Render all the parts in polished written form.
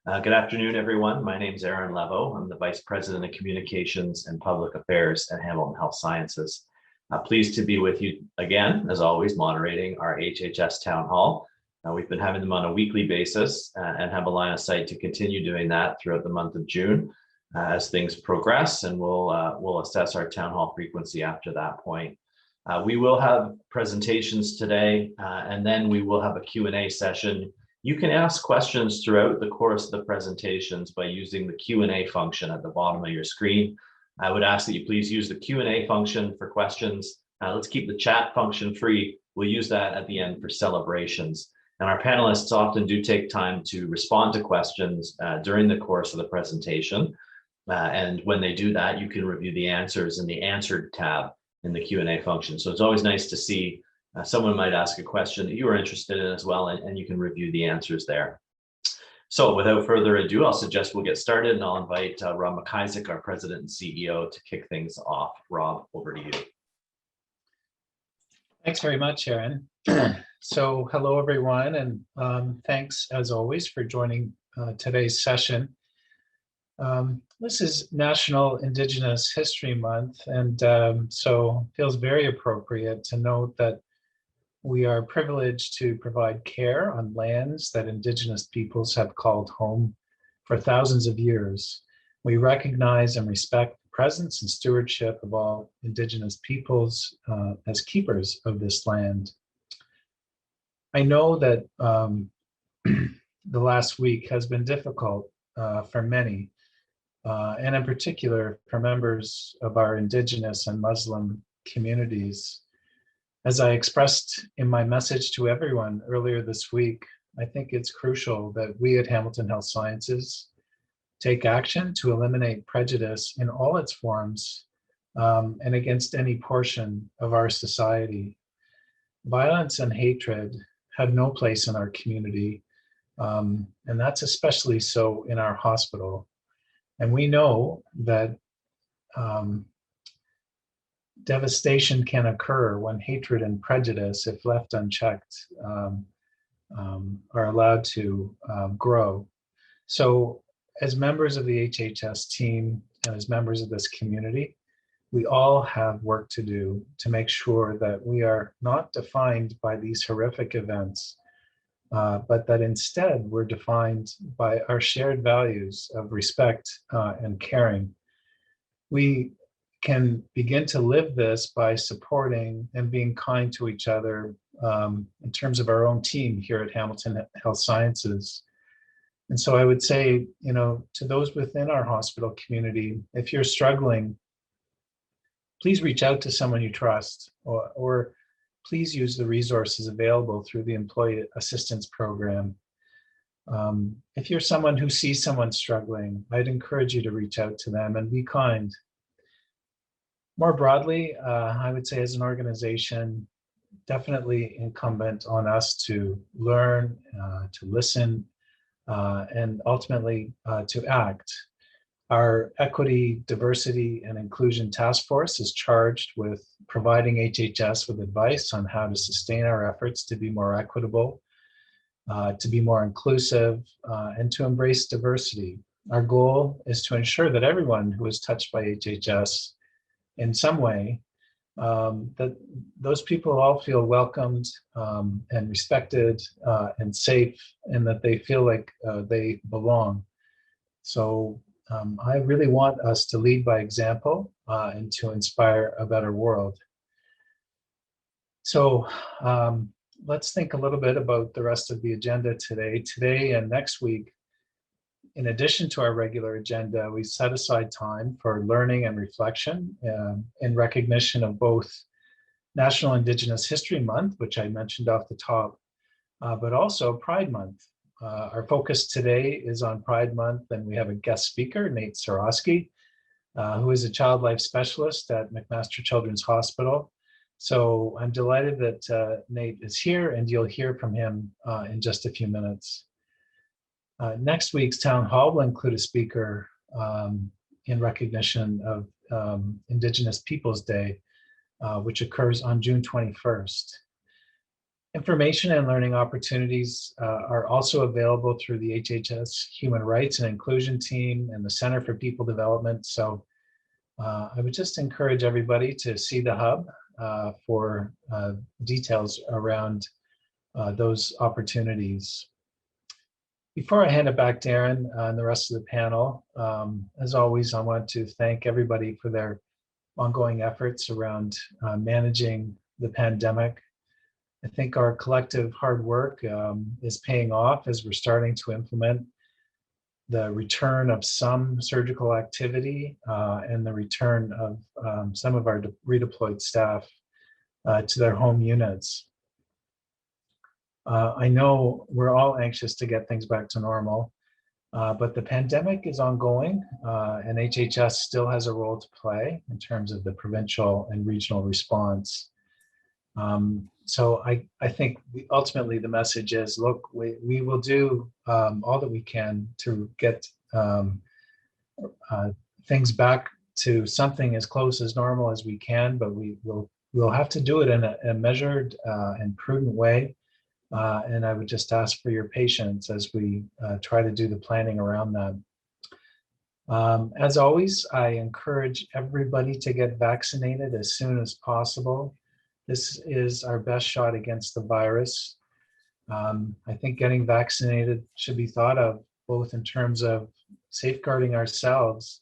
Good afternoon, everyone. My name is Aaron Levo. I'm the Vice President of Communications and Public Affairs at Hamilton Health Sciences. Pleased to be with you again, as always, moderating our HHS Town Hall. We've been having them on a weekly basis and have a line of sight to continue doing that throughout the month of June as things progress, and we'll assess our town hall frequency after that point. We will have presentations today, and then we will have a Q&A session. You can ask questions throughout the course of the presentations by using the Q&A function at the bottom of your screen. I would ask that you please use the Q&A function for questions. Let's keep the chat function free. We'll use that at the end for celebrations. And our panelists often do take time to respond to questions during the course of the presentation. And when they do that, you can review the answers in the Answered tab in the Q&A function. So it's always nice to see someone might ask a question that you are interested in as well, and you can review the answers there. So without further ado, I'll suggest we'll get started, and I'll invite Rob McIsaac, our President and CEO, to kick things off. Rob, over to you. Thanks very much, Aaron. So hello, everyone, and thanks, as always, for joining today's session. This is National Indigenous History Month, and so it feels very appropriate to note that we are privileged to provide care on lands that Indigenous peoples have called home for thousands of years. We recognize and respect the presence and stewardship of all Indigenous peoples as keepers of this land. I know that the last week has been difficult for many, and in particular for members of our Indigenous and Muslim communities. As I expressed in my message to everyone earlier this week, I think it's crucial that we at Hamilton Health Sciences take action to eliminate prejudice in all its forms and against any portion of our society. Violence and hatred have no place in our community, and that's especially so in our hospital. And we know that devastation can occur when hatred and prejudice, if left unchecked, are allowed to grow. So as members of the HHS team and as members of this community, we all have work to do to make sure that we are not defined by these horrific events, but that instead we're defined by our shared values of respect and caring. We can begin to live this by supporting and being kind to each other in terms of our own team here at Hamilton Health Sciences. And so I would say, to those within our hospital community, if you're struggling, please reach out to someone you trust, or please use the resources available through the Employee Assistance Program. If you're someone who sees someone struggling, I'd encourage you to reach out to them and be kind. More broadly, I would say as an organization, definitely incumbent on us to learn, to listen, and ultimately to act. Our Equity, Diversity, and Inclusion Task Force is charged with providing HHS with advice on how to sustain our efforts to be more equitable, to be more inclusive, and to embrace diversity. Our goal is to ensure that everyone who is touched by HHS in some way, that those people all feel welcomed and respected and safe, and that they feel like they belong. So I really want us to lead by example and to inspire a better world. So let's think a little bit about the rest of the agenda today. Today and next week, in addition to our regular agenda, we set aside time for learning and reflection in recognition of both National Indigenous History Month, which I mentioned off the top, but also Pride Month. Our focus today is on Pride Month, and we have a guest speaker, Nate Sarosky, who is a child life specialist at McMaster Children's Hospital. So I'm delighted that Nate is here, and you'll hear from him in just a few minutes. Next week's town hall will include a speaker in recognition of Indigenous Peoples Day, which occurs on June 21st. Information and learning opportunities are also available through the HHS Human Rights and Inclusion Team and the Center for People Development. So I would just encourage everybody to see the hub for details around those opportunities. Before I hand it back to Aaron and the rest of the panel, as always, I want to thank everybody for their ongoing efforts around managing the pandemic. I think our collective hard work is paying off as we're starting to implement the return of some surgical activity and the return of some of our redeployed staff to their home units. I know we're all anxious to get things back to normal, but the pandemic is ongoing and HHS still has a role to play in terms of the provincial and regional response. So I think ultimately the message is, look, we will do all that we can to get things back to something as close as normal as we can, but we'll have to do it in a measured and prudent way. And I would just ask for your patience as we try to do the planning around that. As always, I encourage everybody to get vaccinated as soon as possible. This is our best shot against the virus. I think getting vaccinated should be thought of both in terms of safeguarding ourselves,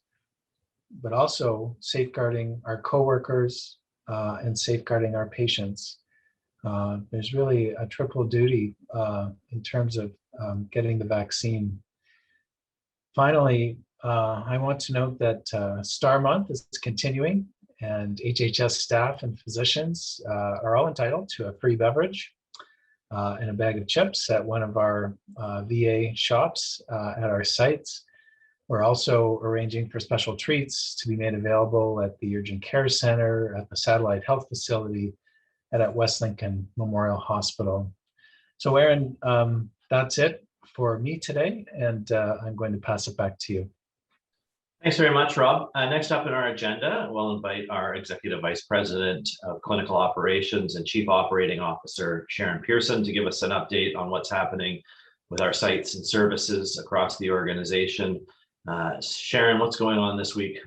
but also safeguarding our coworkers and safeguarding our patients. There's really a triple duty in terms of getting the vaccine. Finally, I want to note that STAR Month is continuing, and HHS staff and physicians are all entitled to a free beverage and a bag of chips at one of our VA shops at our sites. We're also arranging for special treats to be made available at the Urgent Care Center, at the Satellite Health Facility, and at West Lincoln Memorial Hospital. So Aaron, that's it for me today, and I'm going to pass it back to you. Thanks very much, Rob. Next up in our agenda, we'll invite our Executive Vice President of Clinical Operations and Chief Operating Officer, Sharon Pearson, to give us an update on what's happening with our sites and services across the organization. Sharon, what's going on this week?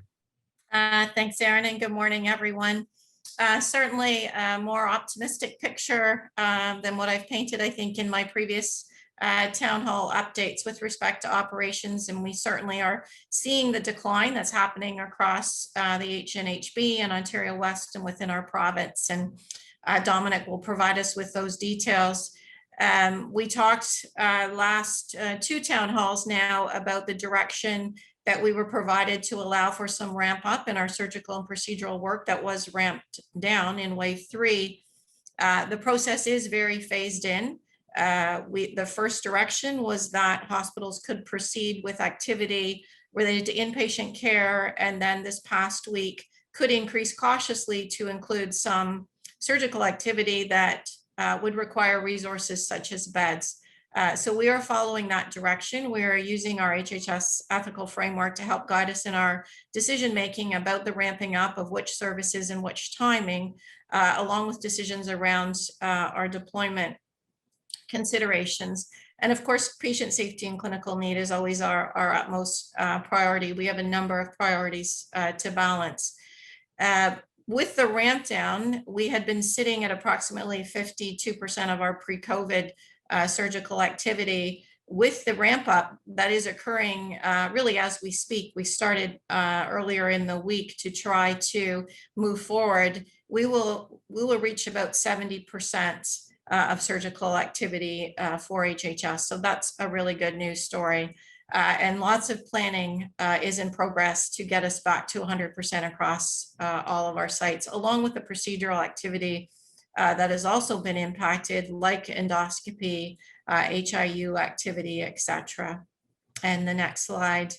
Thanks, Aaron, and good morning, everyone. Certainly a more optimistic picture than what I've painted, I think, in my previous town hall updates with respect to operations, and we certainly are seeing the decline that's happening across the HNHB and Ontario West and within our province, and Dominic will provide us with those details. We talked last two town halls now about the direction that we were provided to allow for some ramp up in our surgical and procedural work that was ramped down in wave 3. The process is very phased in. The first direction was that hospitals could proceed with activity related to inpatient care, and then this past week could increase cautiously to include some surgical activity that would require resources such as beds. So we are following that direction. We are using our HHS ethical framework to help guide us in our decision making about the ramping up of which services and which timing, along with decisions around our deployment considerations. And of course, patient safety and clinical need is always our utmost priority. We have a number of priorities to balance. With the ramp down, we had been sitting at approximately 52% of our pre-COVID surgical activity. With the ramp up that is occurring really as we speak, we started earlier in the week to try to move forward. We will reach about 70% of surgical activity for HHS. So that's a really good news story. And lots of planning is in progress to get us back to 100% across all of our sites, along with the procedural activity that has also been impacted, like endoscopy, HIU activity, etc. And the next slide.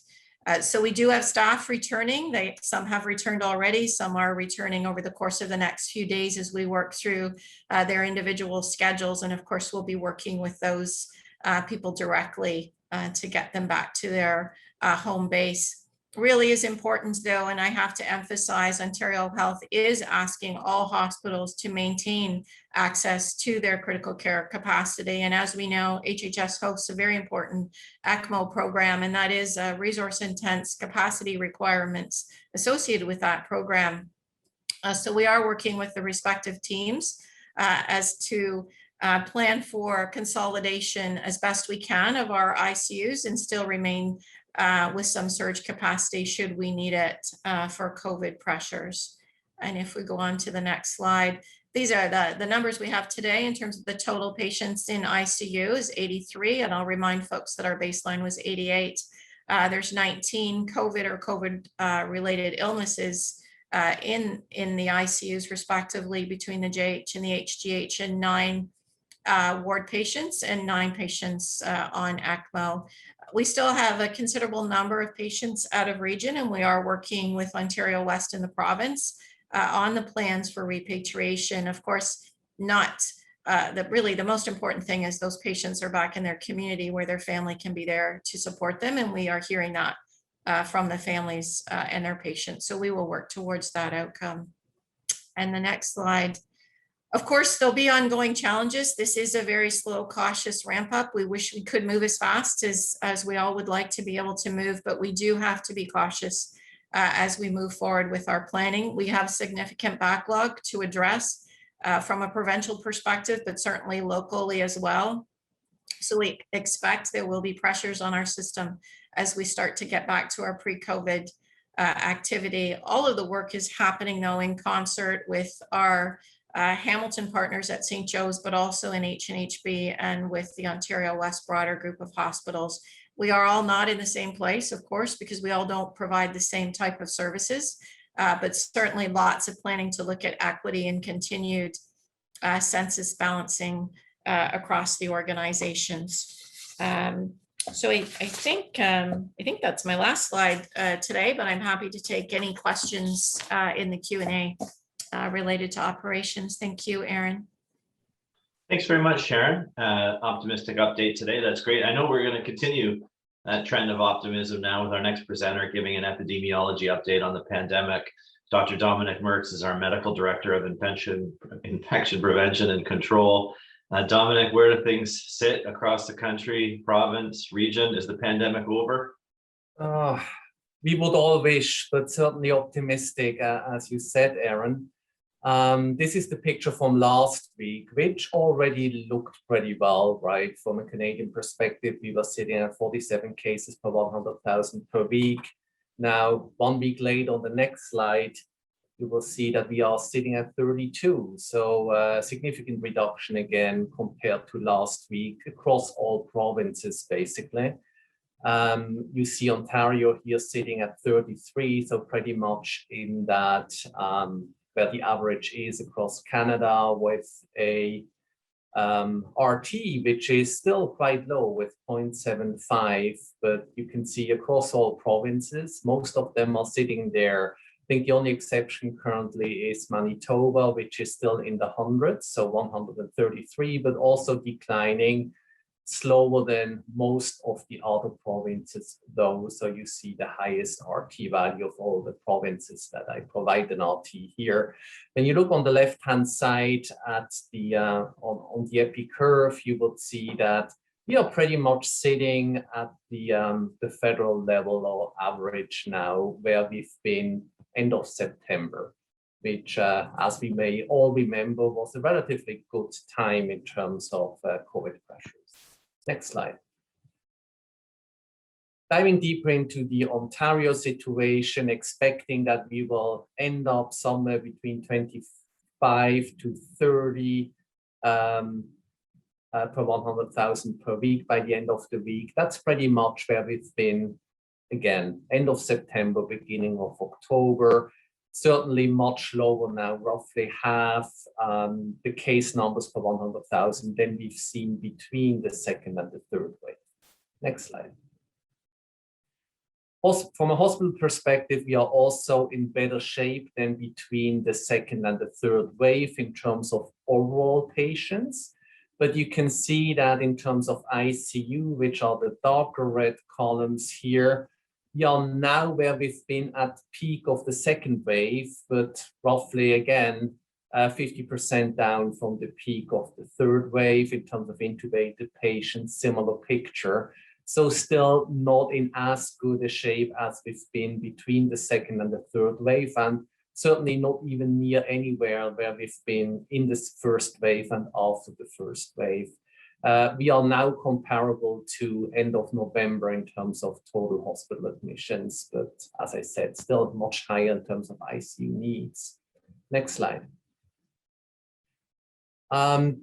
So we do have staff returning. Some have returned already. Some are returning over the course of the next few days as we work through their individual schedules. And of course, we'll be working with those people directly to get them back to their home base. really is important though, and I have to emphasize Ontario Health is asking all hospitals to maintain access to their critical care capacity. And as we know, HHS hosts a very important ECMO program, and that is resource intense capacity requirements associated with that program. So we are working with the respective teams as to plan for consolidation as best we can of our ICUs and still remain with some surge capacity should we need it for COVID pressures. And if we go on to the next slide, these are the numbers we have today in terms of the total patients in ICU is 83. And I'll remind folks that our baseline was 88. There's 19 COVID or COVID related illnesses in the ICUs respectively between the JH and the HGH, and 9 ward patients and 9 patients on ECMO. We still have a considerable number of patients out of region, and we are working with Ontario West and the province on the plans for repatriation. Of course, not really the most important thing is those patients are back in their community where their family can be there to support them, and we are hearing that from the families and their patients. So we will work towards that outcome. And the next slide. Of course, there'll be ongoing challenges. This is a very slow, cautious ramp up. We wish we could move as fast as we all would like to be able to move, but we do have to be cautious as we move forward with our planning. We have significant backlog to address from a provincial perspective, but certainly locally as well. So we expect there will be pressures on our system as we start to get back to our pre-COVID activity. All of the work is happening though in concert with our Hamilton partners at St. Joe's, but also in HNHB and with the Ontario West broader group of hospitals. We are all not in the same place, of course, because we all don't provide the same type of services, but certainly lots of planning to look at equity and continued census balancing across the organizations. So I think that's my last slide today, but I'm happy to take any questions in the Q&A related to operations. Thank you, Aaron. Thanks very much, Sharon. Optimistic update today. That's great. I know we're going to continue that trend of optimism now with our next presenter giving an epidemiology update on the pandemic. Dr. Dominic Mertz is our Medical Director of Infection Prevention and Control. Dominic, where do things sit across the country, province, region? Is the pandemic over? We would all wish, but certainly optimistic, as you said, Aaron. This is the picture from last week, which already looked pretty well, right? From a Canadian perspective, we were sitting at 47 cases per 100,000 per week. Now, 1 week later on the next slide, you will see that we are sitting at 32. So a significant reduction again compared to last week across all provinces, basically. You see Ontario here sitting at 33, so pretty much in that where the average is across Canada, with a RT, which is still quite low with 0.75, but you can see across all provinces, most of them are sitting there. I think the only exception currently is Manitoba, which is still in the hundreds, so 133, but also declining, slower than most of the other provinces though. So you see the highest RT value of all the provinces that I provide an RT here. When you look on the left-hand side at the on the epi curve, you will see that we are pretty much sitting at the federal level or average now, where we've been end of September, which, as we may all remember, was a relatively good time in terms of COVID pressures. Next slide. Diving deeper into the Ontario situation, expecting that we will end up somewhere between 25 to 30 per 100,000 per week by the end of the week. That's pretty much where we've been, again, end of September, beginning of October. Certainly much lower now, roughly half the case numbers per 100,000 than we've seen between the second and the third wave. Next slide. Also, from a hospital perspective, we are also in better shape than between the second and the third wave in terms of overall patients. But you can see that in terms of ICU, which are the darker red columns here, We are now where we've been at peak of the second wave, but roughly again, 50% down from the peak of the third wave in terms of intubated patients, similar picture. So still not in as good a shape as we've been between the second and the third wave, and certainly not even near anywhere where we've been in this first wave and after the first wave. We are now comparable to end of November in terms of total hospital admissions, but as I said, still much higher in terms of ICU needs. Next slide.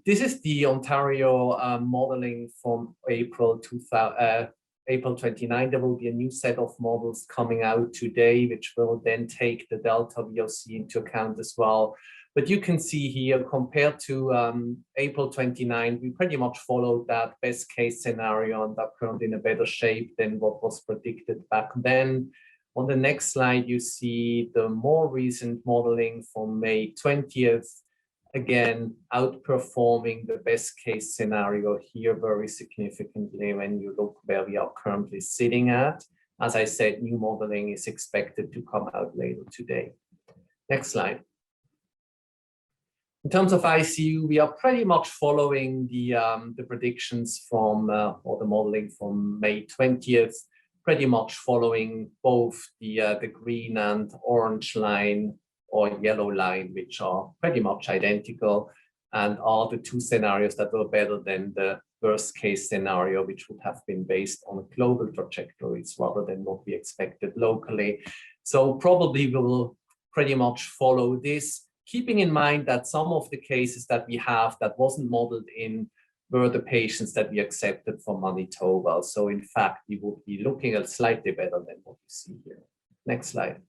This is the Ontario modeling from April 29. There will be a new set of models coming out today, which will then take the Delta VOC into account as well. But you can see here, compared to April 29, we pretty much followed that best case scenario and are currently in a better shape than what was predicted back then. On the next slide, you see the more recent modeling from May 20th, again, outperforming the best case scenario here very significantly when you look where we are currently sitting at. As I said, new modeling is expected to come out later today. Next slide. In terms of ICU, we are pretty much following the predictions from, or the modeling from May 20th, pretty much following both the green and orange line or yellow line, which are pretty much identical and are the two scenarios that were better than the worst case scenario, which would have been based on global trajectories rather than what we expected locally. So probably we will pretty much follow this, keeping in mind that some of the cases that we have that wasn't modeled in were the patients that we accepted from Manitoba. So in fact, we would be looking at slightly better than what you see here. Next slide.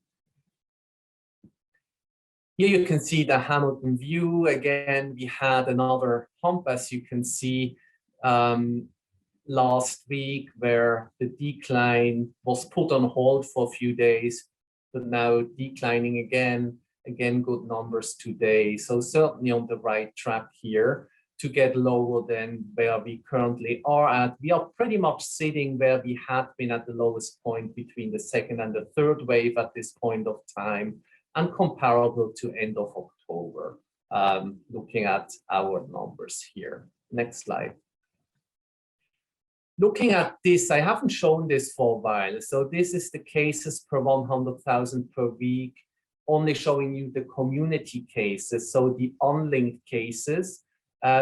Here you can see the Hamilton view. Again, we had another hump, as you can see, last week, where the decline was put on hold for a few days, but now declining again. Again, good numbers today. So certainly on the right track here to get lower than where we currently are at. We are pretty much sitting where we had been at the lowest point between the second and the third wave at this point of time, and comparable to end of October, looking at our numbers here. Next slide. Looking at this, I haven't shown this for a while. So this is the cases per 100,000 per week, only showing you the community cases, so the unlinked cases,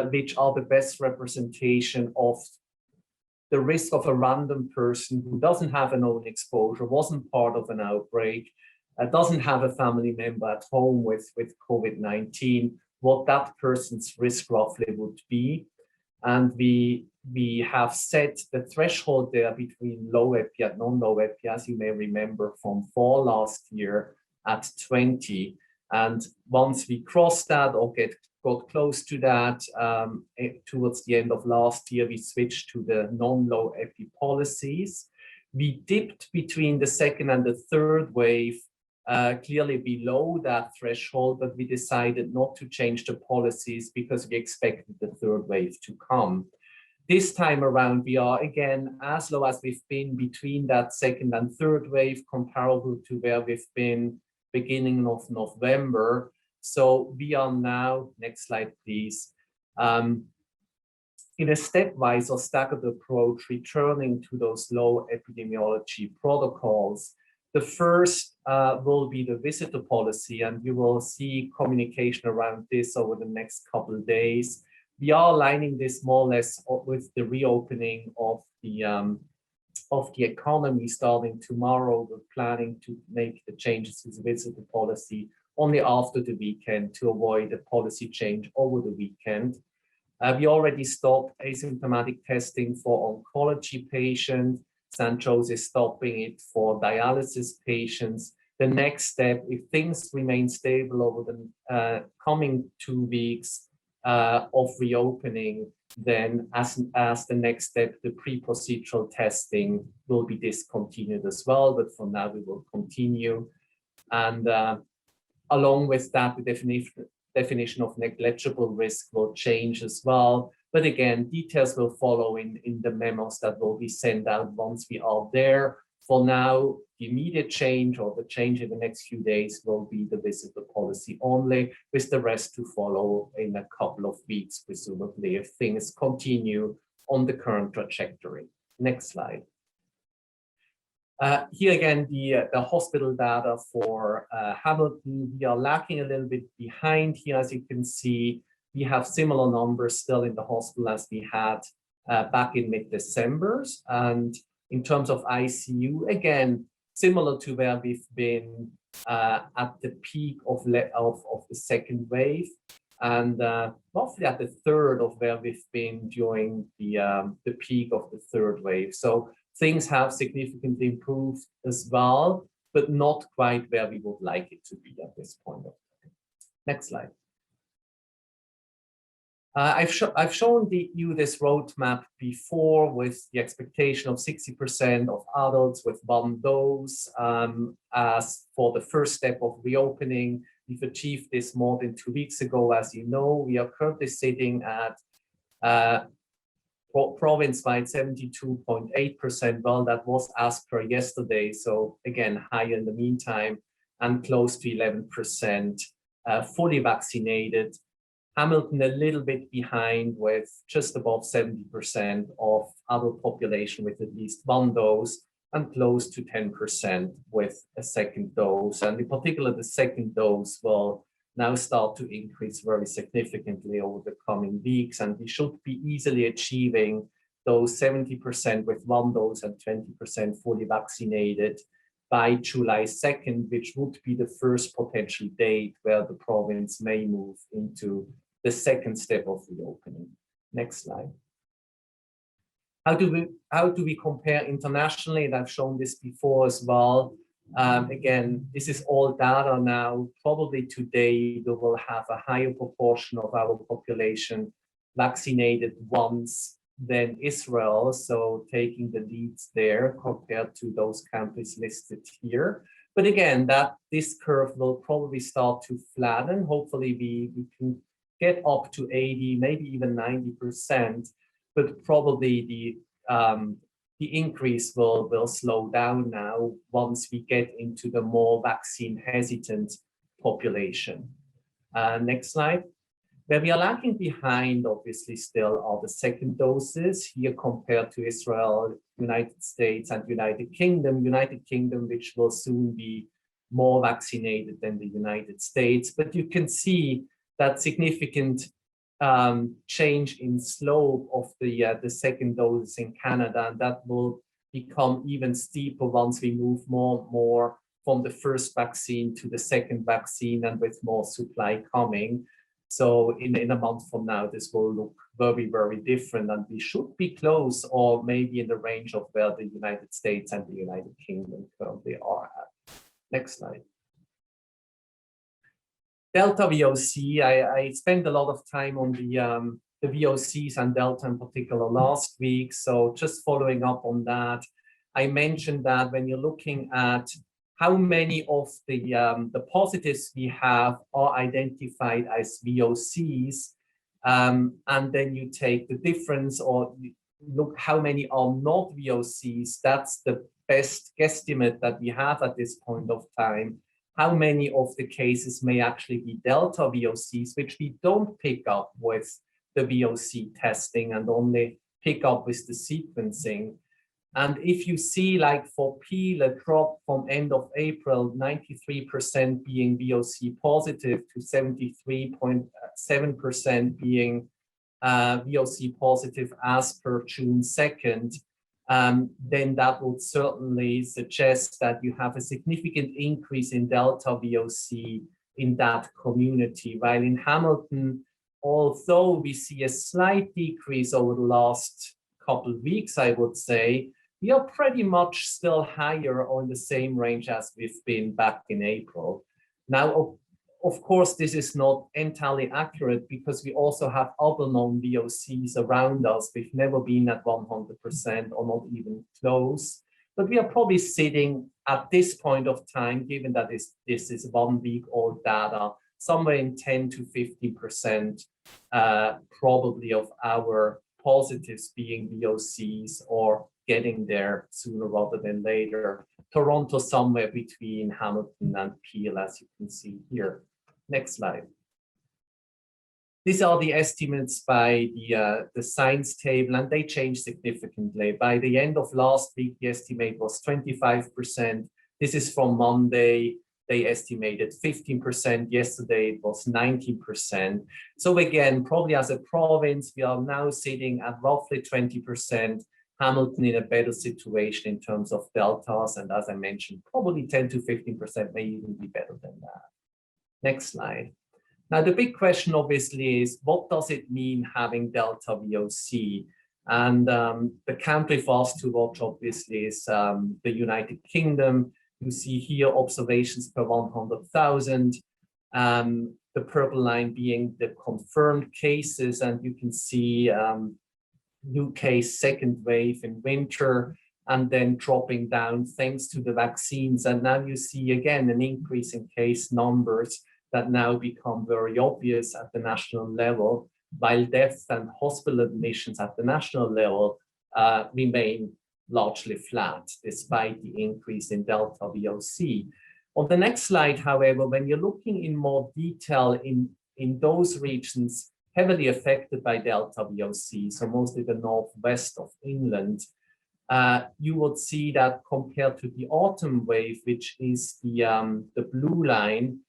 which are the best representation of the risk of a random person who doesn't have a known exposure, wasn't part of an outbreak, doesn't have a family member at home with COVID-19, what that person's risk roughly would be. And we have set the threshold there between low epi and non-low epi, as you may remember from fall last year, at 20. And once we crossed that or got close to that, towards the end of last year, we switched to the non-low epi policies. We dipped between the second and the third wave, clearly below that threshold, but we decided not to change the policies because we expected the third wave to come. This time around, we are again as low as we've been between that second and third wave, comparable to where we've been beginning of November. So we are now, next slide please, in a stepwise or staggered approach, returning to those low epidemiology protocols. The first will be the visitor policy, and you will see communication around this over the next couple of days. We are aligning this more or less with the reopening of the economy starting tomorrow. We're planning to make the changes to the visitor policy only after the weekend to avoid a policy change over the weekend. We already stopped asymptomatic testing for oncology patients. St. Joe's is stopping it for dialysis patients. The next step, if things remain stable over the coming 2 weeks of reopening, then as the next step, the pre-procedural testing will be discontinued as well, but for now we will continue. And along with that, the definition of negligible risk will change as well. But again, details will follow in the memos that will be sent out once we are there. For now, the immediate change or the change in the next few days will be the visitor policy only, with the rest to follow in a couple of weeks, presumably, if things continue on the current trajectory. Next slide. Here again, the hospital data for Hamilton. We are lacking a little bit behind here. As you can see, we have similar numbers still in the hospital as we had back in mid-December. And in terms of ICU, again, similar to where we've been at the peak of the second wave, and roughly at the third of where we've been during the peak of the third wave. So things have significantly improved as well, but not quite where we would like it to be at this point of time. Next slide. I've shown you this roadmap before with the expectation of 60% of adults with one dose. As for the first step of reopening, we've achieved this more than 2 weeks ago. As you know, we are currently sitting at province-wide 72.8%. Well, that was as per yesterday. So again, higher in the meantime, and close to 11% fully vaccinated. Hamilton a little bit behind with just above 70% of adult population with at least one dose, and close to 10% with a second dose. And in particular, the second dose will now start to increase very significantly over the coming weeks. And we should be easily achieving those 70% with one dose and 20% fully vaccinated by July 2nd, which would be the first potential date where the province may move into the second step of reopening. Next slide. How do we compare internationally? And I've shown this before as well. Again, this is all data now. Probably today we will have a higher proportion of our population vaccinated once than Israel. So taking the leads there compared to those countries listed here. But again, this curve will probably start to flatten. Hopefully we can get up to 80, maybe even 90%, but probably the increase will slow down now once we get into the more vaccine hesitant population. Next slide. Where we are lagging behind, obviously, still are the second doses here compared to Israel, United States, and United Kingdom. United Kingdom, which will soon be more vaccinated than the United States. But you can see that significant change in slope of the second dose in Canada, and that will become even steeper once we move more and more from the first vaccine to the second vaccine, and with more supply coming. So in a month from now, this will look very, very different, and we should be close or maybe in the range of where the United States and the United Kingdom currently are at. Next slide. Delta VOC, I spent a lot of time on the VOCs and Delta in particular last week. So just following up on that, I mentioned that when you're looking at how many of the positives we have are identified as VOCs, and then you take the difference or look how many are not VOCs, that's the best guesstimate that we have at this point of time. How many of the cases may actually be Delta VOCs, which we don't pick up with the VOC testing and only pick up with the sequencing. And if you see, like for Peel, a drop from end of April, 93% being VOC positive to 73.7% being VOC positive as per June 2nd, then that would certainly suggest that you have a significant increase in Delta VOC in that community. While in Hamilton, although we see a slight decrease over the last couple of weeks, I would say, we are pretty much still higher or in the same range as we've been back in April. Now, of course, this is not entirely accurate because we also have other known VOCs around us. We've never been at 100% or not even close, but we are probably sitting at this point of time, given that this is 1 week old data, somewhere in 10 to 15% probably of our positives being VOCs or getting there sooner rather than later. Toronto somewhere between Hamilton and Peel, as you can see here. Next slide. These are the estimates by the science table, and they change significantly. By the end of last week, the estimate was 25%. This is from Monday. They estimated 15%. Yesterday, it was 19%. So again, probably as a province, we are now sitting at roughly 20%. Hamilton in a better situation in terms of deltas. And as I mentioned, probably 10 to 15% may even be better than that. Next slide. Now, the big question obviously is, what does it mean having delta VOC? And the country for us to watch obviously is the United Kingdom. You see here observations per 100,000. The purple line being the confirmed cases, and you can see UK's second wave in winter, and then dropping down thanks to the vaccines. And now you see again an increase in case numbers that now become very obvious at the national level, while deaths and hospital admissions at the national level remain largely flat, despite the increase in delta VOC. On the next slide, however, when you're looking in more detail in those regions heavily affected by delta VOC, so mostly the northwest of England, you would see that compared to the autumn wave, which is the blue line,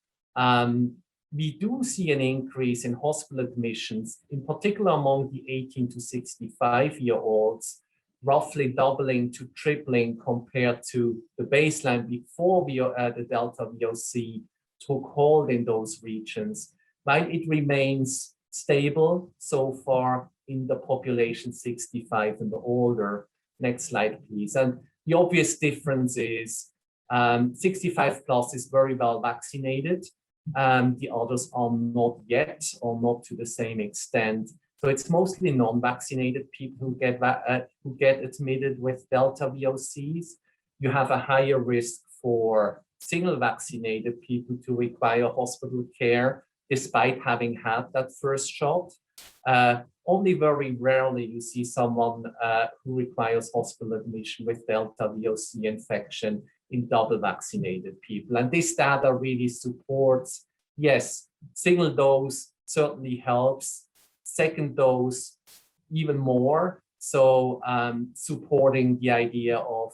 we do see an increase in hospital admissions, in particular among the 18 to 65-year-olds, roughly doubling to tripling compared to the baseline before the delta VOC took hold in those regions, while it remains stable so far in the population 65 and older. Next slide, please. And the obvious difference is 65 plus is very well vaccinated. The others are not yet, or not to the same extent. So it's mostly non-vaccinated people who get admitted with delta VOCs. You have a higher risk for single vaccinated people to require hospital care despite having had that first shot. Only very rarely you see someone who requires hospital admission with delta VOC infection in double vaccinated people. And this data really supports, yes, single dose certainly helps, second dose even more. So supporting the idea of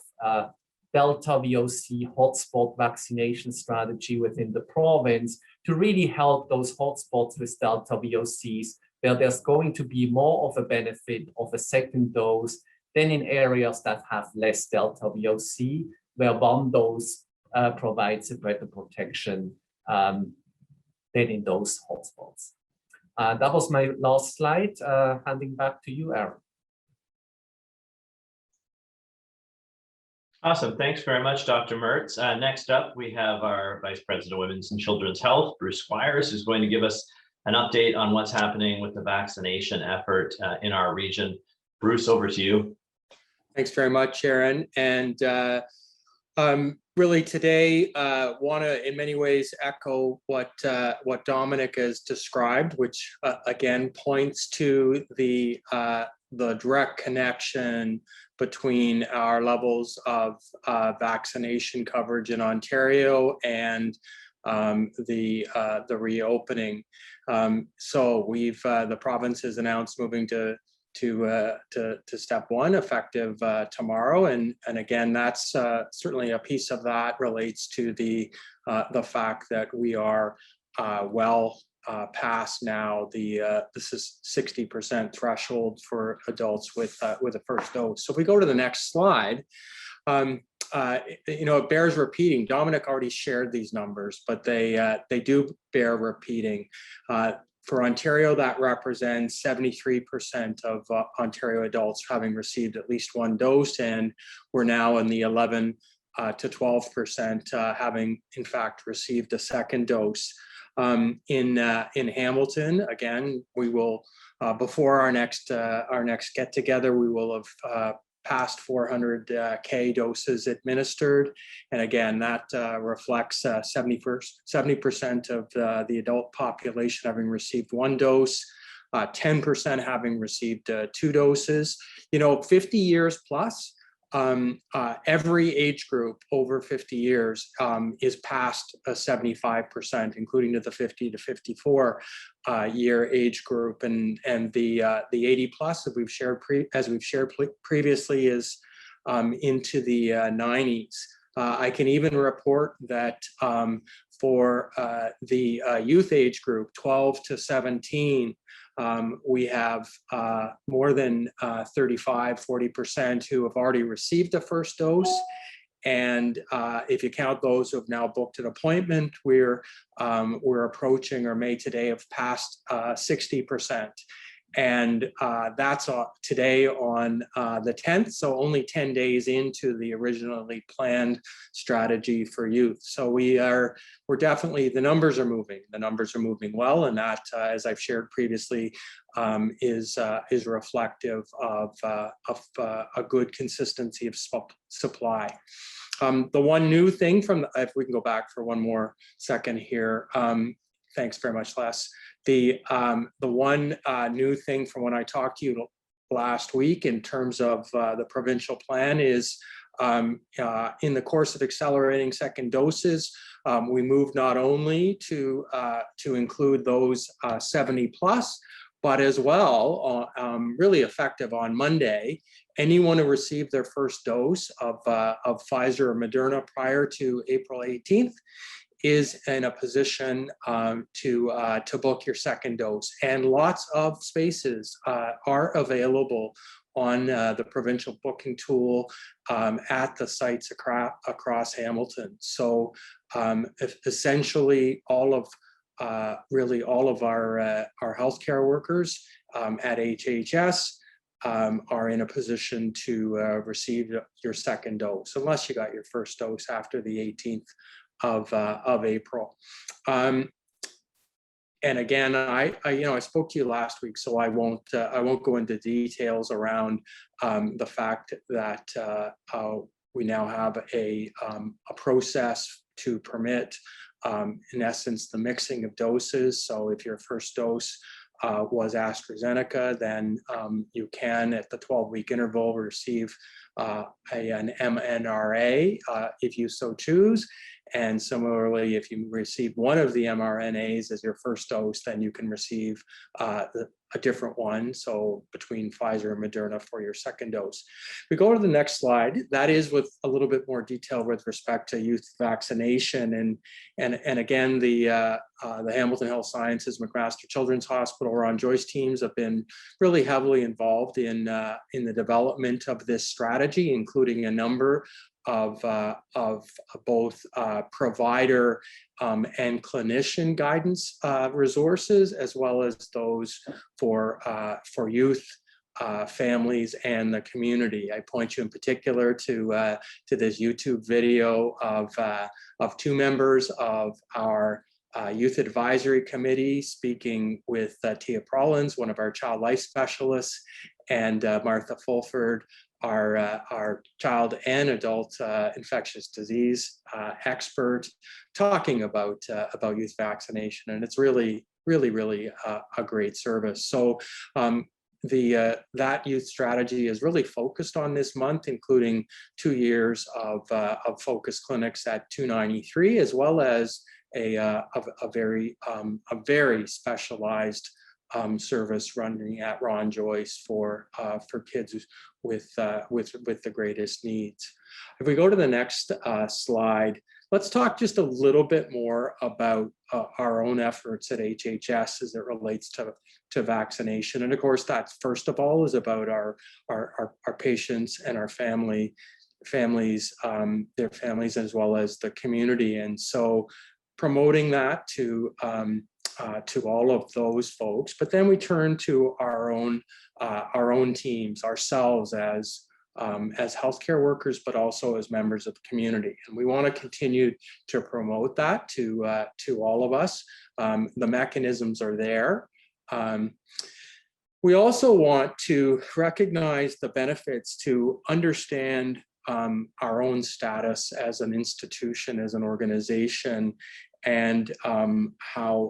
delta VOC hotspot vaccination strategy within the province to really help those hotspots with delta VOCs, where there's going to be more of a benefit of a second dose than in areas that have less delta VOC, where one dose provides a better protection than in those hotspots. That was my last slide. Handing back to you, Aaron. Awesome. Thanks very much, Dr. Mertz. Next up, we have our Vice President of Women's and Children's Health, Bruce Squires, who's going to give us an update on what's happening with the vaccination effort in our region. Bruce, over to you. Thanks very much, Aaron. And really today, want to in many ways echo what Dominic has described, which again points to the direct connection between our levels of vaccination coverage in Ontario and the reopening. So we've the province has announced moving to step one effective tomorrow, and again that's certainly a piece of that relates to the fact that we are well past now this is 60% threshold for adults with a first dose. So if we go to the next slide, it bears repeating. Dominic already shared these numbers, but they do bear repeating. For Ontario, that represents 73% of Ontario adults having received at least one dose, and we're now in the 11 to 12% having in fact received a second dose. In Hamilton, again, we will before our next get together, we will have past 400K doses administered. And again, that reflects 70% of the adult population having received one dose, 10% having received two doses. 50 years plus, every age group over 50 years is past 75%, including to the 50 to 54 year age group, and the 80 plus, as we've shared previously, is into the 90s. I can even report that for the youth age group, 12 to 17, we have more than 35–40% who have already received the first dose. And if you count those who have now booked an appointment, we're approaching, or may today have passed 60%. And that's today on the 10th, so only 10 days into the originally planned strategy for youth. So we're definitely, the numbers are moving well, and that, as I've shared previously, is reflective of a good consistency of supply. The one new thing if we can go back for one more second here. Thanks very much, Les. The one new thing from when I talked to you last week in terms of the provincial plan is in the course of accelerating second doses, we moved not only to include those 70 plus, but as well, really effective on Monday, anyone who received their first dose of Pfizer or Moderna prior to April 18th is in a position to book your second dose. And lots of spaces are available on the provincial booking tool at the sites across Hamilton. So essentially all of our healthcare workers at HHS are in a position to receive your second dose, unless you got your first dose after the 18th of April. And again, I spoke to you last week, so I won't go into details around the fact that we now have a process to permit, in essence, the mixing of doses. So if your first dose was AstraZeneca, then you can, at the 12-week interval, receive an mRNA if you so choose. And similarly, if you receive one of the mRNAs as your first dose, then you can receive a different one. So between Pfizer and Moderna for your second dose. We go to the next slide. That is with a little bit more detail with respect to youth vaccination. And again, the Hamilton Health Sciences, McMaster Children's Hospital, Ron Joyce teams have been really heavily involved in the development of this strategy, including a number of both provider and clinician guidance resources, as well as those for youth, families, and the community. I point you in particular to this YouTube video of two members of our Youth Advisory Committee speaking with Tia Prollins, one of our child life specialists, and Martha Fulford, our child and adult infectious disease expert, talking about youth vaccination, and it's really a great service. So that youth strategy is really focused on this month, including 2 years of focus clinics at 293, as well as a very specialized service running at Ron Joyce for kids with the greatest needs. If we go to the next slide, let's talk just a little bit more about our own efforts at HHS as it relates to vaccination. And of course, that first of all is about our patients and our families, their families, as well as the community. And so promoting that to all of those folks, but then we turn to our own teams, ourselves as healthcare workers, but also as members of the community, and we want to continue to promote that to all of us. The mechanisms are there. We also want to recognize the benefits, to understand our own status as an institution, as an organization, and how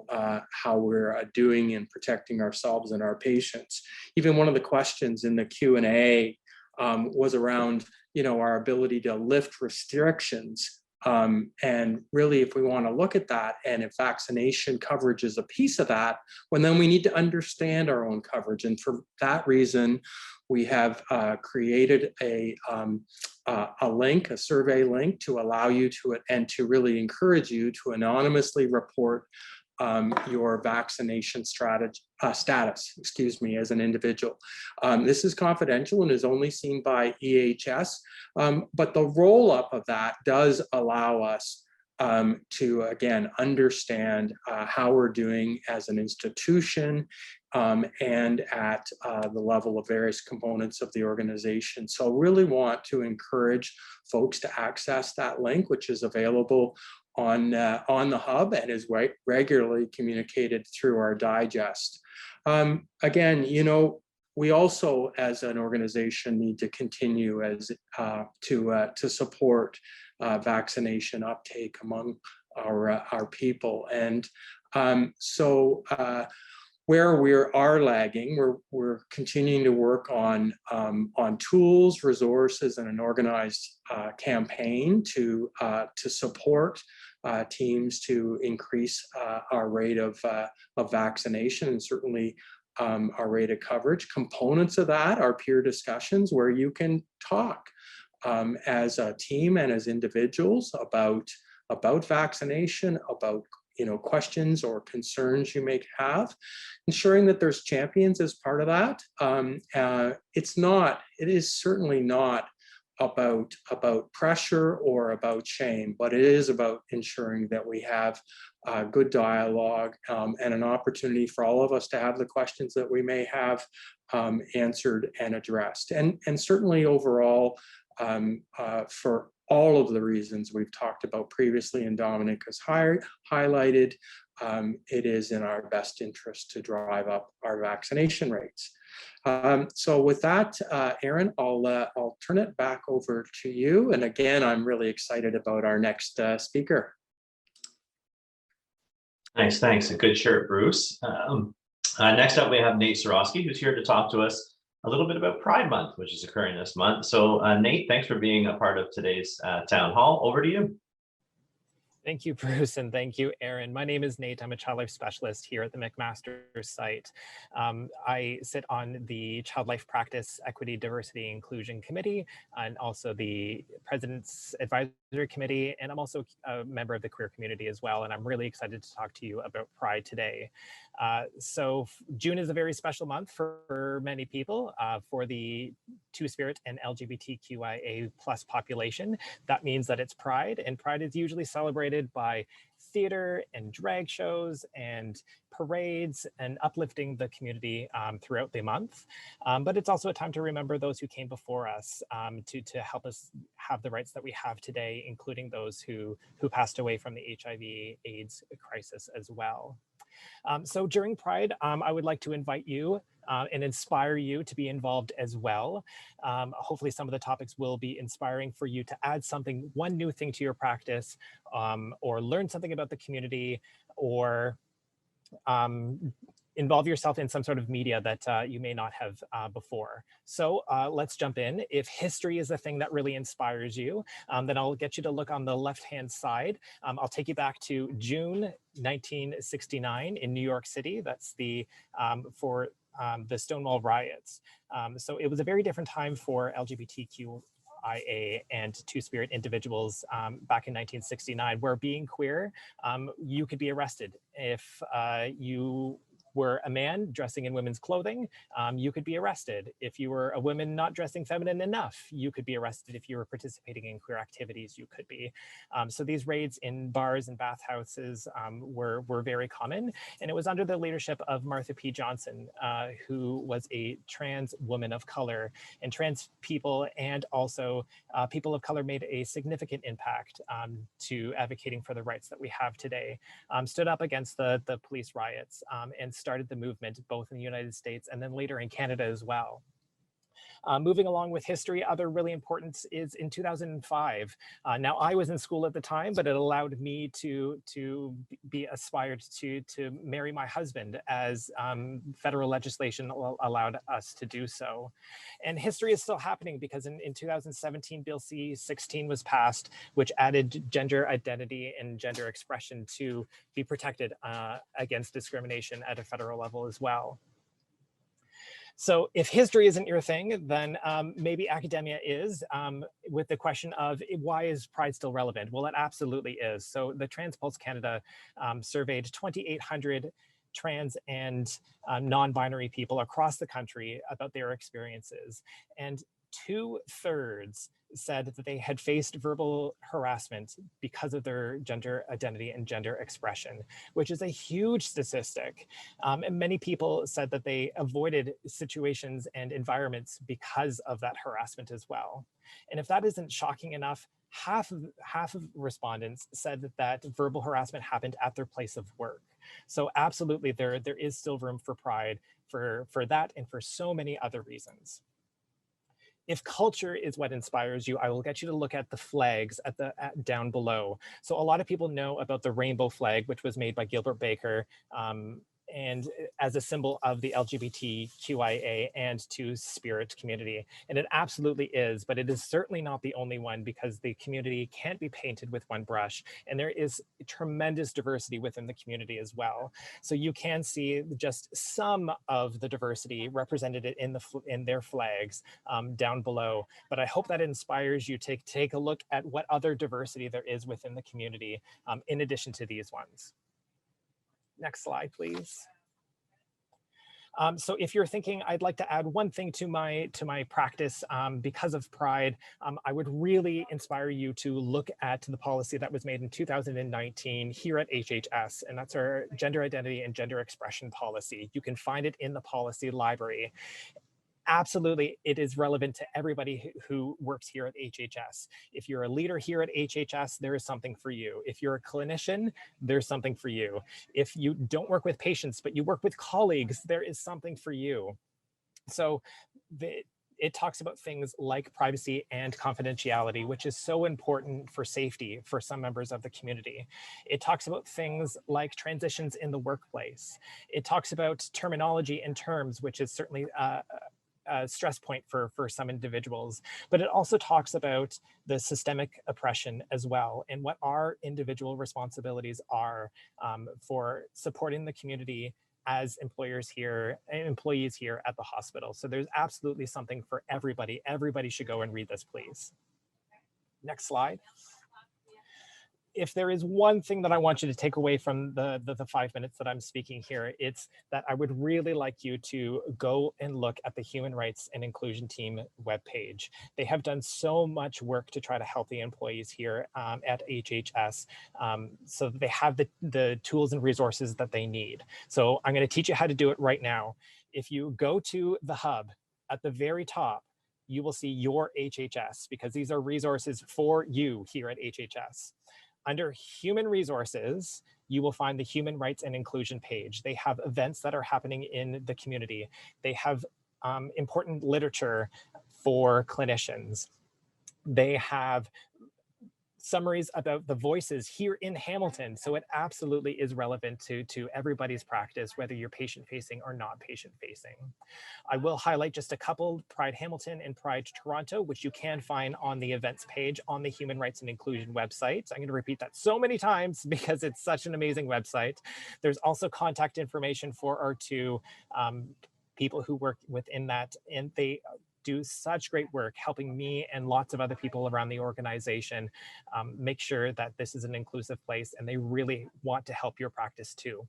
we're doing in protecting ourselves and our patients. Even one of the questions in the Q&A was around, our ability to lift restrictions. And really, if we want to look at that, and if vaccination coverage is a piece of that, well, then we need to understand our own coverage. And for that reason, we have created a link, a survey link, to allow you to, and to really encourage you to anonymously report your vaccination status, as an individual. This is confidential and is only seen by EHS, but the roll-up of that does allow us to, again, understand how we're doing as an institution and at the level of various components of the organization. So really want to encourage folks to access that link, which is available on the hub and is regularly communicated through our digest. Again, we also, as an organization, need to continue to support vaccination uptake among our people. And so where we are lagging, we're continuing to work on tools, resources, and an organized campaign to support teams to increase our rate of vaccination, and certainly our rate of coverage. Components of that are peer discussions where you can talk as a team and as individuals about vaccination, about questions or concerns you may have, ensuring that there's champions as part of that. It is certainly not about pressure or about shame, but it is about ensuring that we have good dialogue and an opportunity for all of us to have the questions that we may have answered and addressed. And certainly overall, for all of the reasons we've talked about previously and Dominic has highlighted, it is in our best interest to drive up our vaccination rates. So with that, Aaron, I'll turn it back over to you. And again, I'm really excited about our next speaker. Nice, thanks. A good shirt, Bruce. Next up, we have Nate Sorosky, who's here to talk to us a little bit about Pride Month, which is occurring this month. So Nate, thanks for being a part of today's town hall. Over to you. Thank you, Bruce, and thank you, Aaron. My name is Nate. I'm a child life specialist here at the McMaster site. I sit on the Child Life Practice Equity, Diversity, Inclusion Committee, and also the President's Advisory Committee, and I'm also a member of the queer community as well, and I'm really excited to talk to you about Pride today. So June is a very special month for many people, for the Two-Spirit and LGBTQIA+ population. That means that it's Pride, and Pride is usually celebrated by theater and drag shows and parades and uplifting the community throughout the month. But it's also a time to remember those who came before us to help us have the rights that we have today, including those who passed away from the HIV/AIDS crisis as well. So during Pride, I would like to invite you and inspire you to be involved as well. Hopefully some of the topics will be inspiring for you to add one new thing to your practice, or learn something about the community, or involve yourself in some sort of media that you may not have before. So let's jump in. If history is the thing that really inspires you, then I'll get you to look on the left-hand side. I'll take you back to June 1969 in New York City. That's for the Stonewall riots. So it was a very different time for LGBTQIA and Two-Spirit individuals back in 1969, where being queer, you could be arrested. If you were a man dressing in women's clothing, you could be arrested. If you were a woman not dressing feminine enough, you could be arrested. If you were participating in queer activities, you could be. So these raids in bars and bathhouses were very common. And it was under the leadership of Martha P. Johnson, who was a trans woman of color. And trans people and also people of color made a significant impact to advocating for the rights that we have today, stood up against the police riots and started the movement both in the United States and then later in Canada as well. Moving along with history, other really important is in 2005. Now I was in school at the time, but it allowed me to be aspired to marry my husband, as federal legislation allowed us to do so. And history is still happening, because in 2017, Bill C-16 was passed, which added gender identity and gender expression to be protected against discrimination at a federal level as well. So if history isn't your thing, then maybe academia is, with the question of why is Pride still relevant? Well, it absolutely is. So the TransPulse Canada surveyed 2,800 trans and non-binary people across the country about their experiences. And 2/3 said that they had faced verbal harassment because of their gender identity and gender expression, which is a huge statistic. And many people said that they avoided situations and environments because of that harassment as well. And if that isn't shocking enough, half of respondents said that verbal harassment happened at their place of work. So absolutely, there is still room for pride for that and for so many other reasons. If culture is what inspires you, I will get you to look at the flags down below. So a lot of people know about the rainbow flag, which was made by Gilbert Baker, and as a symbol of the LGBTQIA and Two-Spirit community. And it absolutely is, but it is certainly not the only one, because the community can't be painted with one brush. And there is tremendous diversity within the community as well. So you can see just some of the diversity represented in their flags down below. But I hope that inspires you to take a look at what other diversity there is within the community, in addition to these ones. Next slide, please. So if you're thinking, I'd like to add one thing to my practice because of Pride, I would really inspire you to look at the policy that was made in 2019 here at HHS, and that's our gender identity and gender expression policy. You can find it in the policy library. Absolutely, it is relevant to everybody who works here at HHS. If you're a leader here at HHS, there is something for you. If you're a clinician, there's something for you. If you don't work with patients, but you work with colleagues, there is something for you. So it talks about things like privacy and confidentiality, which is so important for safety for some members of the community. It talks about things like transitions in the workplace. It talks about terminology and terms, which is certainly a stress point for some individuals, but it also talks about the systemic oppression as well, and what our individual responsibilities are for supporting the community as employees here at the hospital. So there's absolutely something for everybody. Everybody should go and read this, please. Next slide. If there is one thing that I want you to take away from the 5 minutes that I'm speaking here, it's that I would really like you to go and look at the Human Rights and Inclusion Team webpage. They have done so much work to try to help the employees here at HHS, so that they have the tools and resources that they need. So I'm going to teach you how to do it right now. If you go to the hub at the very top, you will see your HHS, because these are resources for you here at HHS. Under Human Resources, you will find the Human Rights and Inclusion page. They have events that are happening in the community. They have important literature for clinicians. They have summaries about the voices here in Hamilton. So it absolutely is relevant to everybody's practice, whether you're patient-facing or not patient-facing. I will highlight just a couple, Pride Hamilton and Pride Toronto, which you can find on the events page on the Human Rights and Inclusion website. I'm going to repeat that so many times because it's such an amazing website. There's also contact information for our two people who work within that, and they do such great work helping me and lots of other people around the organization make sure that this is an inclusive place, and they really want to help your practice too.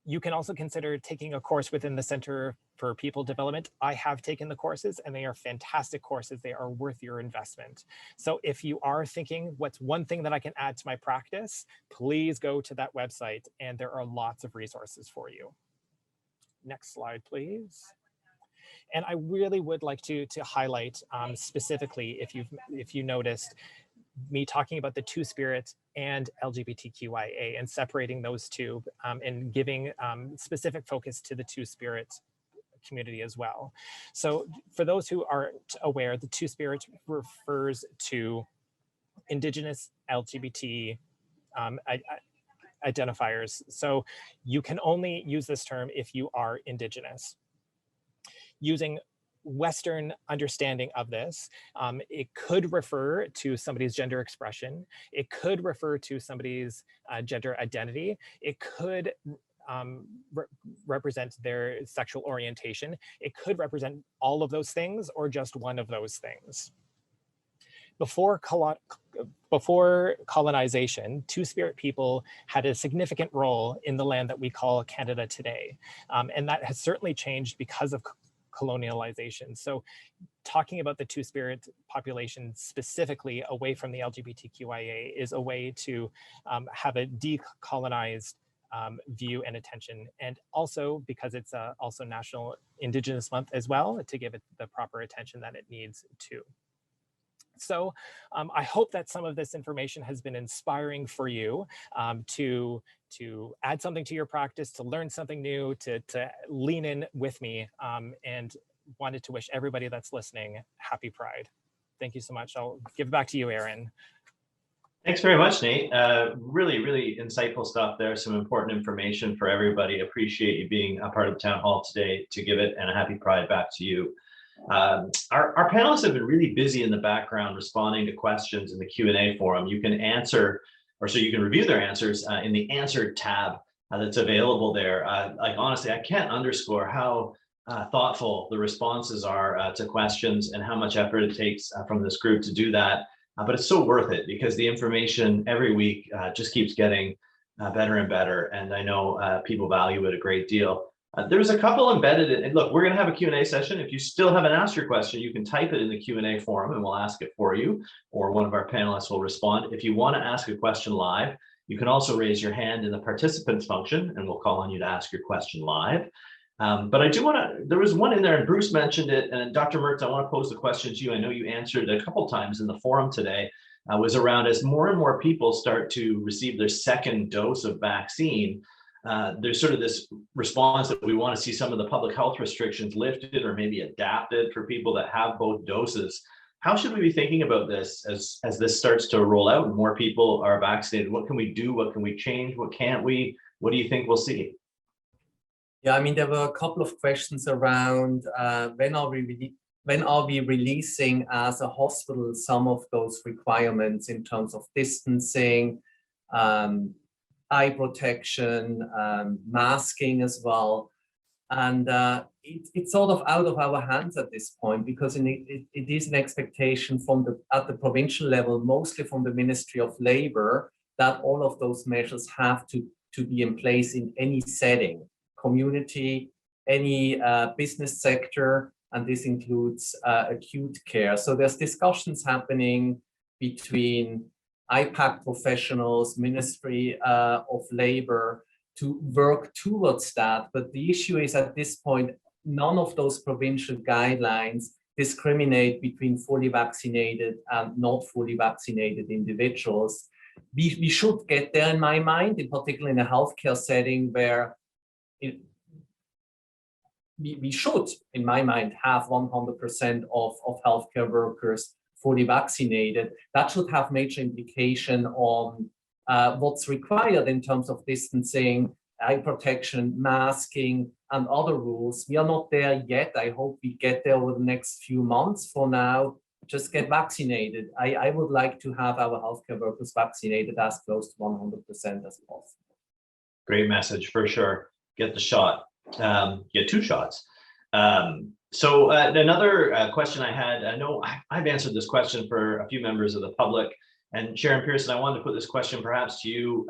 You can also consider taking a course within the Center for People Development. I have taken the courses, and they are fantastic courses. They are worth your investment. So if you are thinking, what's one thing that I can add to my practice, please go to that website, and there are lots of resources for you. Next slide, please. And I really would like to highlight specifically, if you noticed, me talking about the Two-Spirit and LGBTQIA and separating those two and giving specific focus to the Two-Spirit community as well. So for those who aren't aware, the Two-Spirit refers to Indigenous LGBT identifiers. So you can only use this term if you are Indigenous. Using Western understanding of this, it could refer to somebody's gender expression. It could refer to somebody's gender identity. It could represent their sexual orientation. It could represent all of those things or just one of those things. Before colonization, Two-Spirit people had a significant role in the land that we call Canada today. And that has certainly changed because of colonialization. So talking about the Two-Spirit population specifically away from the LGBTQIA is a way to have a decolonized view and attention. And also because it's also National Indigenous Month as well, to give it the proper attention that it needs too. So I hope that some of this information has been inspiring for you to add something to your practice, to learn something new, to lean in with me, and wanted to wish everybody that's listening happy Pride. Thank you so much. I'll give it back to you, Aaron. Thanks very much, Nate. Really, really insightful stuff there. Some important information for everybody. Appreciate you being a part of the town hall today to give it, and a happy Pride back to you. Our panelists have been really busy in the background responding to questions in the Q&A forum. You can answer, or so you can review their answers in the Answered tab that's available there. Like honestly, I can't underscore how thoughtful the responses are to questions and how much effort it takes from this group to do that. But it's so worth it because the information every week just keeps getting better and better. And I know people value it a great deal. There's a couple embedded in, and look, we're going to have a Q&A session. If you still haven't asked your question, you can type it in the Q&A forum and we'll ask it for you, or one of our panelists will respond. If you want to ask a question live, you can also raise your hand in the participants function and we'll call on you to ask your question live. But I do want to, there was one in there and Bruce mentioned it, and Dr. Mertz, I want to pose the question to you. I know you answered a couple times in the forum today, was around as more and more people start to receive their second dose of vaccine, there's sort of this response that we want to see some of the public health restrictions lifted or maybe adapted for people that have both doses. How should we be thinking about this as this starts to roll out and more people are vaccinated? What can we do? What can we change? What can't we? What do you think we'll see? Yeah, I mean, there were a couple of questions around when are we releasing as a hospital some of those requirements in terms of distancing, eye protection, masking as well. And it's sort of out of our hands at this point because it is an expectation from at the provincial level, mostly from the Ministry of Labour, that all of those measures have to be in place in any setting, community, any business sector, and this includes acute care. So there's discussions happening between IPAC professionals, Ministry of Labour, to work towards that. But the issue is at this point, none of those provincial guidelines discriminate between fully vaccinated and not fully vaccinated individuals. We should get there in my mind, in particular in a healthcare setting where we should, in my mind, have 100% of healthcare workers fully vaccinated. That should have major implication on what's required in terms of distancing, eye protection, masking, and other rules. We are not there yet. I hope we get there over the next few months. For now, just get vaccinated. I would like to have our healthcare workers vaccinated as close to 100% as possible. Great message for sure. Get the shot. Get 2 shots. So another question I had, I know I've answered this question for a few members of the public, and Sharon Pearson, I wanted to put this question perhaps to you.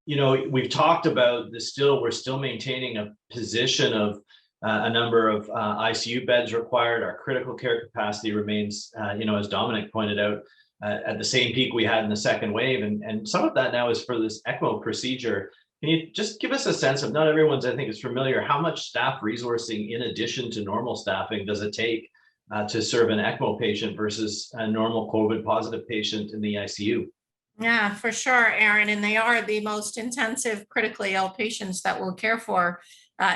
You know, we've talked about this we're still maintaining a position of a number of ICU beds required. Our critical care capacity remains, you know, as Dominic pointed out, at the same peak we had in the second wave. And some of that now is for this ECMO procedure. Can you just give us a sense of, not everyone's, I think, is familiar, how much staff resourcing in addition to normal staffing does it take to serve an ECMO patient versus a normal COVID positive patient in the ICU? Yeah, for sure, Aaron. And they are the most intensive critically ill patients that we'll care for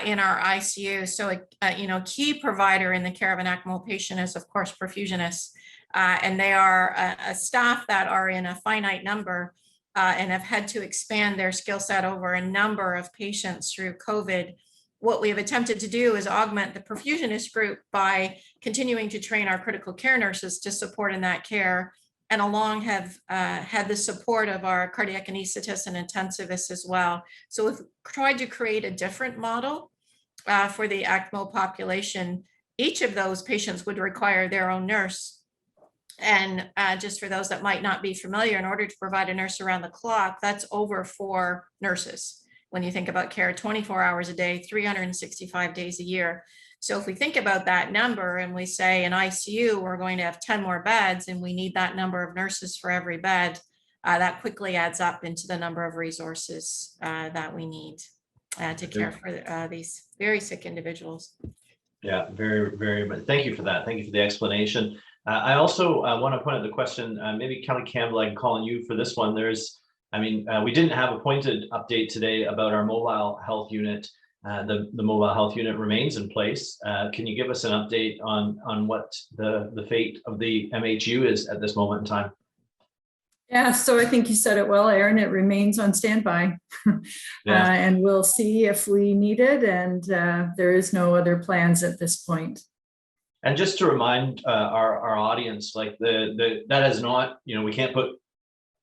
in our ICU. So, a key provider in the care of an ECMO patient is, of course, perfusionists. And they are a staff that are in a finite number and have had to expand their skill set over a number of patients through COVID. What we have attempted to do is augment the perfusionist group by continuing to train our critical care nurses to support in that care, and along have had the support of our cardiac anesthetists and intensivists as well. So we've tried to create a different model for the ECMO population. Each of those patients would require their own nurse. And just for those that might not be familiar, in order to provide a nurse around the clock, that's over 4 nurses. When you think about care 24 hours a day, 365 days a year. So if we think about that number and we say in ICU, we're going to have 10 more beds and we need that number of nurses for every bed, that quickly adds up into the number of resources that we need to care for these very sick individuals. Yeah, very, very much. Thank you for that. Thank you for the explanation. I also want to point out the question, maybe Kelly Campbell, I can call on you for this one. We didn't have a pointed update today about our mobile health unit. The mobile health unit remains in place. Can you give us an update on what the fate of the MHU is at this moment in time? Yeah, so I think you said it well, Aaron. It remains on standby. Yeah. And we'll see if we need it. And there is no other plans at this point. And just to remind our audience, like that is not, we can't put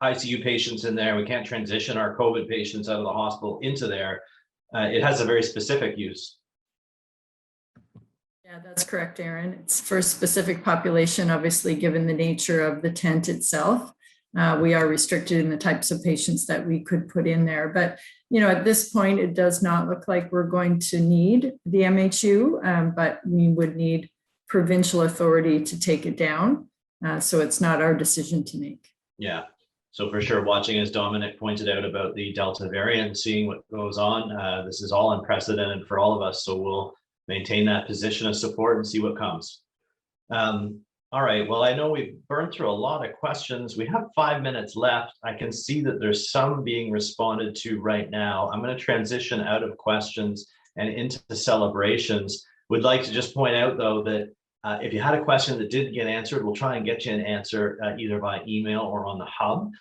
ICU patients in there. We can't transition our COVID patients out of the hospital into there. It has a very specific use. Yeah, that's correct, Aaron. It's for a specific population, obviously, given the nature of the tent itself. We are restricted in the types of patients that we could put in there. But, at this point, it does not look like we're going to need the MHU, but we would need provincial authority to take it down. So it's not our decision to make. Yeah. So for sure, watching, as Dominic pointed out about the Delta variant, seeing what goes on, this is all unprecedented for all of us. So we'll maintain that position of support and see what comes. All right, well, I know we've burned through a lot of questions. We have 5 minutes left. I can see that there's some being responded to right now. I'm going to transition out of questions and into the celebrations. Would like to just point out, though, that if you had a question that didn't get answered, we'll try and get you an answer either by email or on the hub.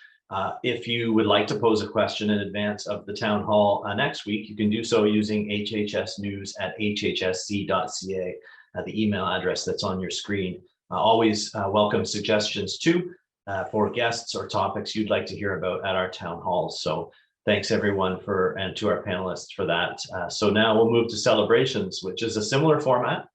If you would like to pose a question in advance of the town hall next week, you can do so using hhsnews@hhsc.ca, the email address that's on your screen. Always welcome suggestions too for guests or topics you'd like to hear about at our town halls. So thanks everyone and to our panelists for that. So now we'll move to celebrations, which is a similar format,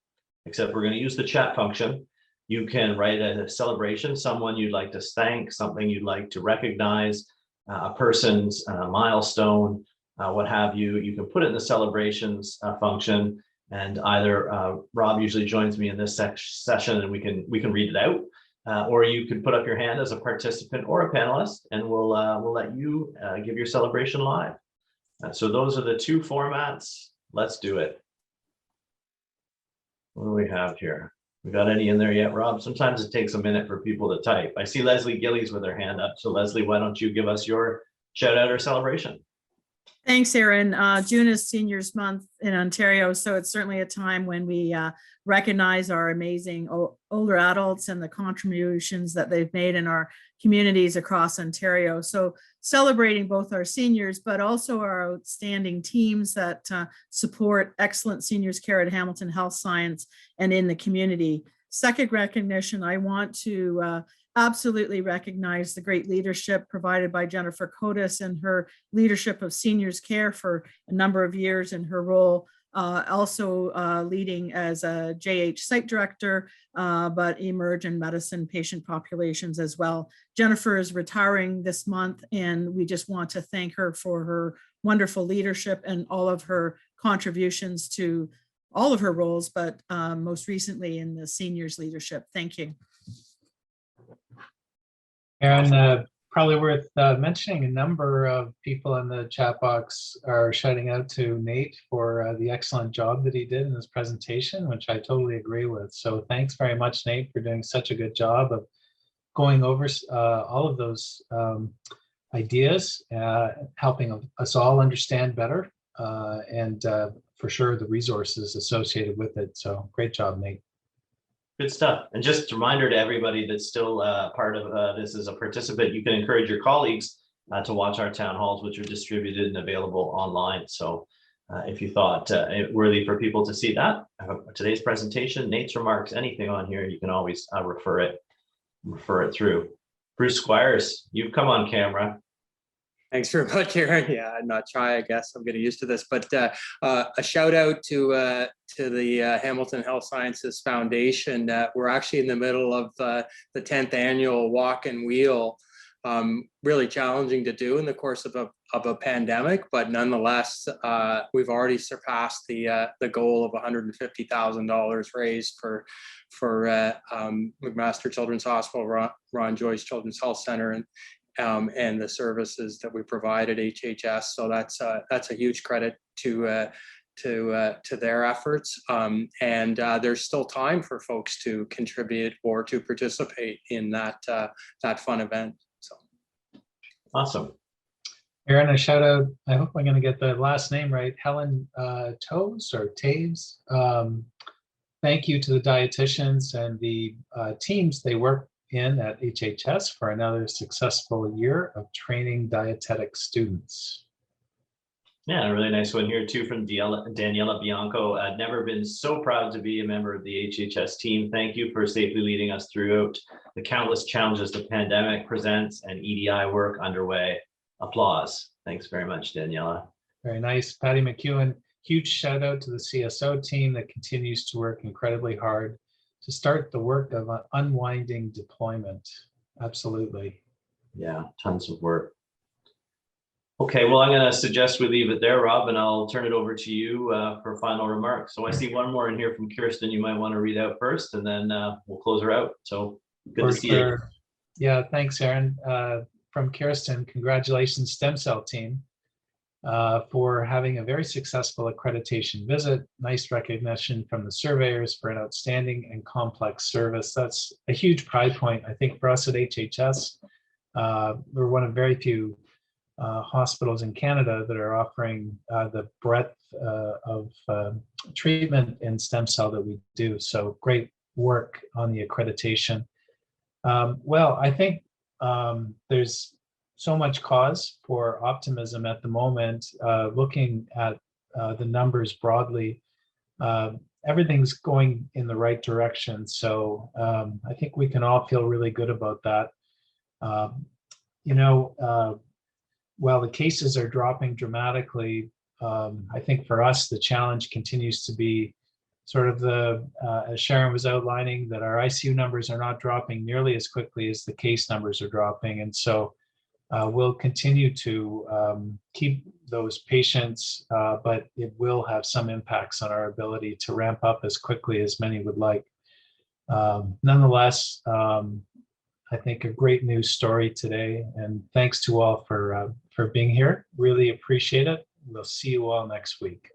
except we're going to use the chat function. You can write a celebration, someone you'd like to thank, something you'd like to recognize, a person's milestone, what have you. You can put it in the celebrations function, and either Rob usually joins me in this session and we can read it out, or you can put up your hand as a participant or a panelist, and we'll let you give your celebration live. So those are the two formats. Let's do it. What do we have here? We got any in there yet, Rob? Sometimes it takes a minute for people to type. I see Leslie Gillies with her hand up. So Leslie, why don't you give us your shout out or celebration? Thanks, Aaron. June is Seniors Month in Ontario, so it's certainly a time when we recognize our amazing older adults and the contributions that they've made in our communities across Ontario. So celebrating both our seniors, but also our outstanding teams that support excellent seniors care at Hamilton Health Science and in the community. Second recognition, I want to absolutely recognize the great leadership provided by Jennifer Cotis and her leadership of seniors care for a number of years in her role, also leading as a JH site director, but emerge in medicine patient populations as well. Jennifer is retiring this month, and we just want to thank her for her wonderful leadership and all of her contributions to all of her roles, but most recently in the seniors leadership. Thank you. Aaron, probably worth mentioning, a number of people in the chat box are shouting out to Nate for the excellent job that he did in his presentation, which I totally agree with. So thanks very much, Nate, for doing such a good job of going over all of those ideas, helping us all understand better, and for sure the resources associated with it. So great job, Nate. Good stuff. And just a reminder to everybody that's still part of this as a participant, you can encourage your colleagues to watch our town halls, which are distributed and available online. So if you thought it worthy for people to see that, today's presentation, Nate's remarks, anything on here, you can always refer it through. Bruce Squires, you've come on camera. Thanks very much, Aaron. Yeah, I'm not shy, I guess. I'm getting used to this, but a shout out to the Hamilton Health Sciences Foundation. We're actually in the middle of the 10th annual walk and wheel. Really challenging to do in the course of a pandemic, but nonetheless, we've already surpassed the goal of $150,000 raised for McMaster Children's Hospital, Ron Joyce Children's Health Center, and the services that we provide at HHS. So that's a huge credit to their efforts. And there's still time for folks to contribute or to participate in that fun event. So Awesome. Aaron, a shout out. I hope I'm going to get the last name right. Helen Toews or Taves. Thank you to the dietitians and the teams they work in at HHS for another successful year of training dietetic students. Yeah, a really nice one here too from Daniela Bianco. I've never been so proud to be a member of the HHS team. Thank you for safely leading us throughout the countless challenges the pandemic presents and EDI work underway. Applause. Thanks very much, Daniela. Very nice. Patty McEwen, huge shout out to the CSO team that continues to work incredibly hard to start the work of unwinding deployment. Absolutely. Yeah, tons of work. Okay, well, I'm going to suggest we leave it there, Rob, and I'll turn it over to you for final remarks. So I see one more in here from Kirsten you might want to read out first, and then we'll close her out. So good to see you. Yeah, thanks, Aaron. From Kirsten, congratulations, stem cell team, for having a very successful accreditation visit. Nice recognition from the surveyors for an outstanding and complex service. That's a huge pride point, I think, for us at HHS. We're one of very few hospitals in Canada that are offering the breadth of treatment in stem cell that we do. So great work on the accreditation. Well, I think there's so much cause for optimism at the moment. Looking at the numbers broadly, everything's going in the right direction. So I think we can all feel really good about that. While the cases are dropping dramatically, I think for us, the challenge continues to be sort of as Sharon was outlining, that our ICU numbers are not dropping nearly as quickly as the case numbers are dropping. And so we'll continue to keep those patients, but it will have some impacts on our ability to ramp up as quickly as many would like. Nonetheless, I think a great news story today, and thanks to all for being here. Really appreciate it. We'll see you all next week.